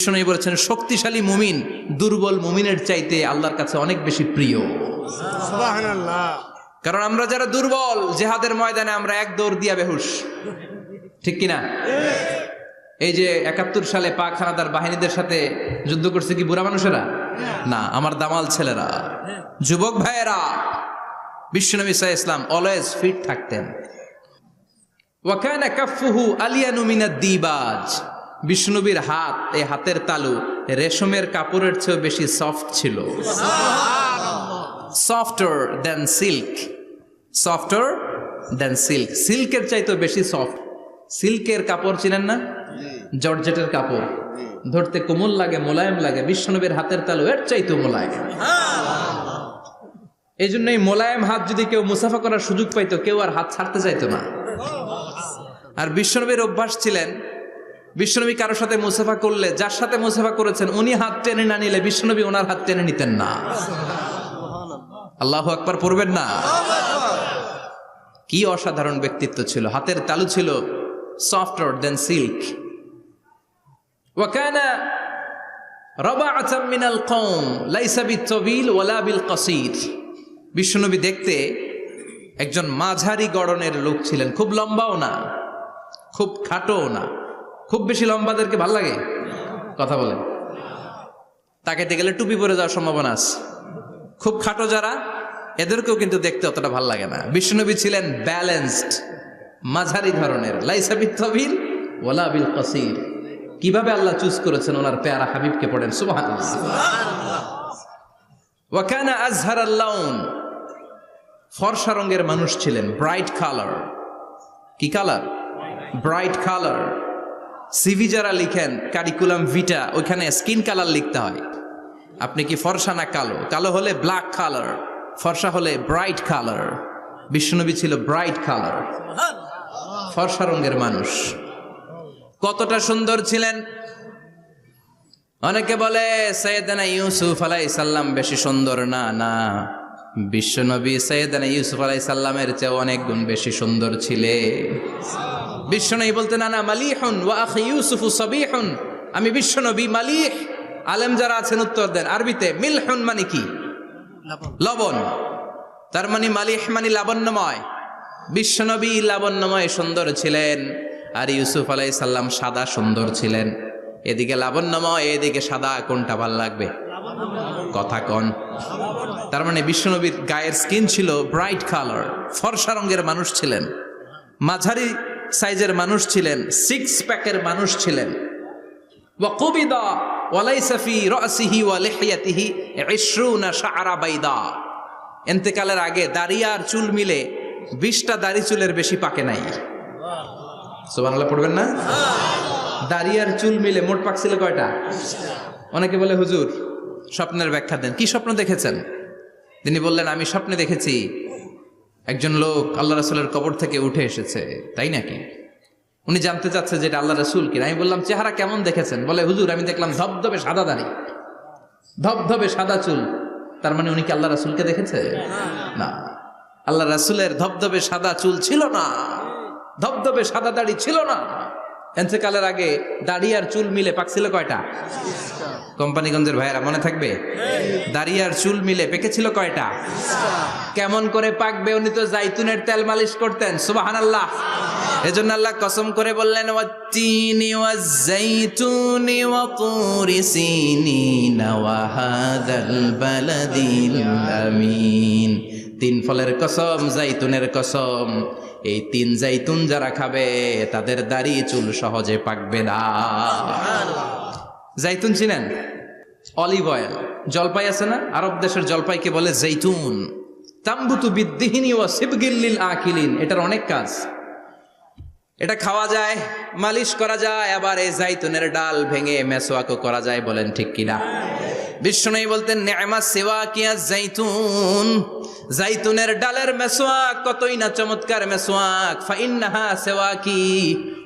বিষ্ণু বলেছেন শক্তিশালী মুমিন দুর্বল মুমিনের চাইতে আল্লাহর কাছে অনেক বেশি প্রিয়। সুবহানাল্লাহ। কারণ আমরা যারা দুর্বল জিহাদের ময়দানে আমরা এক দৌড় দিয়া বেহুশ, ঠিক কিনা? এই যে ৭১ সালে পাক হানাদার বাহিনীদের সাথে যুদ্ধ করছে কি বুড়া মানুষেরা? না, আমার দামাল ছেলেরা, যুবক ভাইয়েরা। বিশ্বনবী সাল্লাল্লাহু আলাইহি ওয়াসাল্লাম অলওয়েজ ফিট থাকতেন। ওয়া কানা কাফফুহু আলিয়ানু মিনাদ দিবাজ। বিষ্ণুনবীর হাত, এই হাতের তালু রেশমের কাপড়ের চেয়েও বেশি সফট ছিল। সফটার দেন সিল্ক, সফটার দেন সিল্ক, সিল্কের চাইতেও বেশি সফট। সিল্কের কাপড় চিনেন না? জর্জেটের কাপড় ধরতে কোমল লাগে, মোলায়েম লাগে। বিষ্ণুনবীর হাতের তালু এর চাইতেও মোলায়েম। এই জন্য এই মোলায়েম হাত যদি কেউ মুসাফা করার সুযোগ পাইতো, কেউ আর হাত ছাড়তে চাইতো না। আর বিষ্ণুনবীর অভ্যাস ছিলেন, বিশ্বনবী কারোর সাথে মুসাফা করলে যার সাথে মুসাফা করেছেন উনি হাত টেনে না নিলে বিশ্বনবী ওনার হাত টেনে নিতেন না। আল্লাহু আকবার পড়বেন না? কি অসাধারণ ব্যক্তিত্ব ছিল। হাতের তালু ছিল সফটার দেন সিল্ক। ওয়া কানা রাবাআতাম মিনাল কওম লাইসা বিত-তাবিল ওয়ালা বিল কাসীর। বিশ্বনবী দেখতে একজন মাঝারি গড়নের লোক ছিলেন, খুব লম্বাও না খুব খাটোও না। খুব বেশি লম্বাদেরকে ভাল লাগে? কথা বলেন। তাকাইতে গেলে টুপি পরে যাওয়ার সম্ভাবনা আছে। খুব খাটো যারা, এদেরকেও কিন্তু দেখতে অতটা ভাল লাগে না। বিশ্বনবী ছিলেন ব্যালেন্সড, মাঝারি ধরনের। লাইসা বিত-তাবিল ওয়ালা বিল কাসীর। কিভাবে আল্লাহ চুজ করেছেন ওনার পেয়ারা হাবিবকে, পড়েন সুবহানাল্লাহ। ওয়া কানা আযহারাল লাউন। ফর্সা রঙের মানুষ ছিলেন, ব্রাইট কালার। কি কালার? Bright colour. সিভি যারা লিখেন কারিকুলাম ভিটা, ওইখানে স্কিন কালার লিখতে হয়। আপনি কি ফর্সা না কালো? কালো হলে ব্ল্যাক কালার, ফর্সা হলে ব্রাইট কালার। বিশ্বনবী ছিল ব্রাইট কালার, ফর্সা রঙের মানুষ। কতটা সুন্দর ছিলেন! অনেকে বলে সাইয়েদনা ইউসুফ আলাইহিস সালাম বেশি সুন্দর। না না, বিশ্বনবী সাইয়েদনা ইউসুফ আলাইহিস সালামের চেয়ে অনেক গুণ বেশি সুন্দর ছিলেন। বিশ্বনবী বলতেন আনা মালিহুন ওয়া আখি ইউসুফু সাবিহুন। আমি বিশ্বনবী মালিহ। আলেম যারা আছেন উত্তর দেন আরবিতে। মিলহুন মানে কি? লবণ। তার মানে মালিহ মানে লাবণ্যময়। বিশ্বনবী লাবণ্যময় সুন্দর ছিলেন, আর ইউসুফ আলাইহিস সালাম সাদা সুন্দর ছিলেন। এদিকে লাবণ্যময়, এদিকে সাদা, কোনটা ভাল লাগবে? কথা কন। তার মানে বিশ্বনবীর গায়ের স্কিন ছিল ব্রাইট কালার, ফর্সা রঙের মানুষ ছিলেন, মাঝারি সাইজের মানুষ ছিলেন, সিক্স প্যাকের মানুষ ছিলেন। ওয়া কুবিদা ওয়া লাইসা ফি রাসিহি ওয়া লিহিয়াতিহি 20 শাআরা বাইদা। ইন্তেকালের আগে দাড়ি আর চুল মিলে 20টা দাড়ি চুলের বেশি পাকে নাই। সুবহানাল্লাহ পড়বেন না? দাড়ি আর চুল মিলে মোট পাকছিল কয়টা? অনেকে বলে হুজুর স্বপ্নের ব্যাখ্যা দেন। কি স্বপ্ন দেখেছেন? তিনি বললেন আমি স্বপ্নে দেখেছি একজন লোক আল্লাহ রাসূলের কবর থেকে উঠে এসেছে। তাই নাকি? উনি জানতে চাচ্ছে যে এটা আল্লাহ রাসূল কিনা। আমি বললাম চেহারা কেমন দেখেছেন? বলে হুজুর আমি দেখলাম ধবধবে সাদা দাড়ি, ধবধবে সাদা চুল। তার মানে উনি কি আল্লাহ রাসূলকে দেখেছে? না, আল্লাহ রাসূলের ধবধবে সাদা চুল ছিল না, ধবধবে সাদা দাড়ি ছিল না। ইন্তেকালের আগে দাড়ি আর চুল মিলে পাকছিল কয়টা? কোম্পানিগঞ্জের ভাইয়েরা মনে থাকবে? দাড়ি আর চুল মিলে পেকেছিল কয়টা? কেমন করে পাকবে? উনি তো জাইতুনের তেল মালিশ করতেন। সুবহানাল্লাহ। এজন্য আল্লাহ কসম করে বললেন ওয়াত্তিনি ওয়াজ-জাইতুনি ওয়া তুরি সিনিন ওয়া হাযাল বালাদিল আমিন। তিন ফলের কসম, জাইতুনের কসম। এই তিন জাইতুন যারা খাবে তাদের দাড়ি চুল সহজে পাকবে না। জাইতুন চিনেন? Olive oil. জলপাই আছে না? আরব দেশের জলপাইকে বলে জাইতুন। তাম্বুতু বিদ্দিহিনি ওয়া সিবগিল লিল আকিলিন। এটার অনেক কাজ। এটা খাওয়া যায়, মালিশ করা যায়, আবার এই জাইতুনের ডাল ভেঙে মেসওয়াকও করা যায়। বলেন ঠিক কিনা? বিশ্বনবী বলতেন নি'মা সিওয়াকিয়া জাইতুন। জাইতুনের ডালের মেসওয়াক কতই না চমৎকার মেসওয়াক। ফাইন্নাহা সিওয়াকি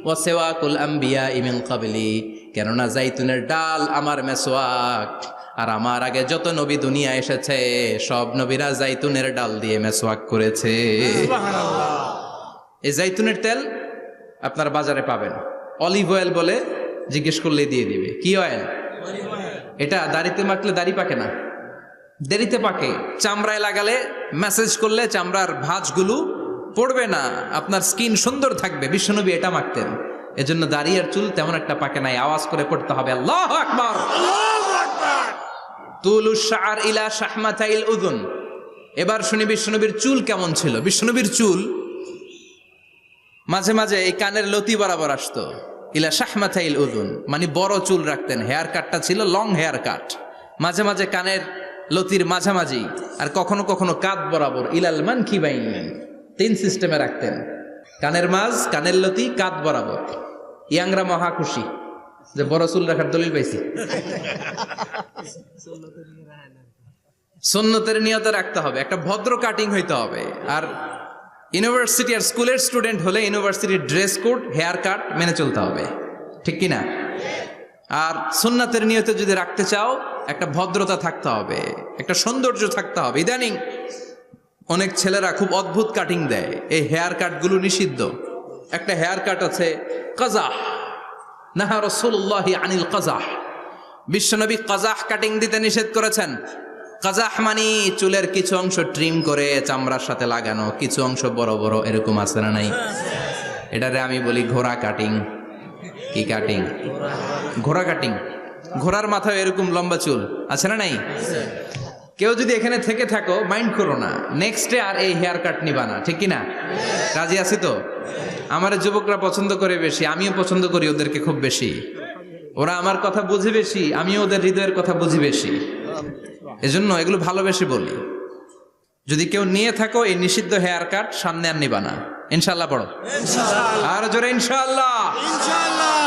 ওয়া সিওয়াকুল আম্বিয়া মিন ক্বাবলি। কেননা জাইতুনের ডাল আমার মেসওয়াক, আর আমার আগে যত নবী দুনিয়া এসেছে সব নবীরা জাইতুনের ডাল দিয়ে মেসওয়াক করেছে। সুবহানাল্লাহ। এই জাইতুনের তেল আপনার বাজারে পাবেন। অলিভ অয়েল বলে জিজ্ঞেস করলে দিয়ে দিবে। কি অয়েল? এটা দাড়িতে মাখলে দাড়ি পাকে না, দেরিতে পাকে। চামড়ায় লাগালে ম্যাসেজ করলে চামড়ার ভাঁজগুলো পড়বে না, আপনার স্কিন সুন্দর থাকবে। বিশ্বনবী এটা মাখতেন, এজন্য দাড়ি আর চুল তেমন একটা পাকে নাই। আওয়াজ করে পড়তে হবে আল্লাহু আকবার। তুলুশ শাআর ইলা শাহমাতাইল উযুন। এবার শুনি বিশ্বনবীর চুল কেমন ছিল। বিশ্বনবীর চুল মাঝে মাঝে এই কানের লতি বরাবর আসতো। ইলা শাহমাতাইল উযুন মানে বড় চুল রাখতেন। হেয়ার কাটটা ছিল লং হেয়ার কাট, মাঝে মাঝে কানের লতির মাঝামাঝি, আর কখনো কখনো কাঁধ বরাবর। ইলাল মানকিবাইন, 3 সিস্টেমে রাখতেন। কানের মাঝ, কানের লতি, কাঁধ বরাবর। ইয়াংরা মহা খুশি যে বড় চুল রাখার দলিল পাইছি। সুন্নতের নিয়তে রাখতে হবে, একটা ভদ্র কাটিং হইতে হবে। আর ইউনিভার্সিটি আর স্কুলের স্টুডেন্ট হলে ইউনিভার্সিটির ড্রেস কোড, হেয়ার কাট মেনে চলতে হবে, ঠিক কিনা? আর সুন্নাতের নিয়তে যদি রাখতে চাও একটা ভদ্রতা থাকতে হবে, একটা সৌন্দর্য থাকতে হবে। ইদানিং অনেক ছেলেরা খুব অদ্ভুত কাটিং দেয়, এই হেয়ার কাটগুলো নিষিদ্ধ। একটা হেয়ার কাট আছে কাজাহ, নাহা রাসূলুল্লাহি আনিল কাজাহ। বিশ্বনবী কাজাহ কাটিং দিতে নিষেধ করেছেন। কাজাহ মানে চুলের কিছু অংশ ট্রিম করে চামড়ার সাথে লাগানো, কিছু অংশ বড় বড়, এরকম আছে না নাই? এটারে আমি বলি ঘোড়া কাটিং। কি কাটিং? ঘোড়া কাটিং। ঘোড়ার মাথায় এরকম লম্বা চুল আছে না নাই? কেউ যদি এখানে থেকে থাকো মাইন্ড করো না, নেক্সট ডে আর এই হেয়ার কাট নিবা না, ঠিক কিনা? রাজি আছি তো? আমার যুবকরা পছন্দ করে বেশি, আমিও পছন্দ করি ওদেরকে খুব বেশি। ওরা আমার কথা বুঝে বেশি, আমিও ওদের হৃদয়ের কথা বুঝি বেশি, এজন্য এগুলো ভালোবেসে বলি। যদি কেউ নিয়ে থাকো এই নিষিদ্ধ হেয়ার কাট, সামনে আর নিবা না। ইনশাআল্লাহ পড়ো, আর জোরে ইনশাআল্লাহ। ইনশাআল্লাহ।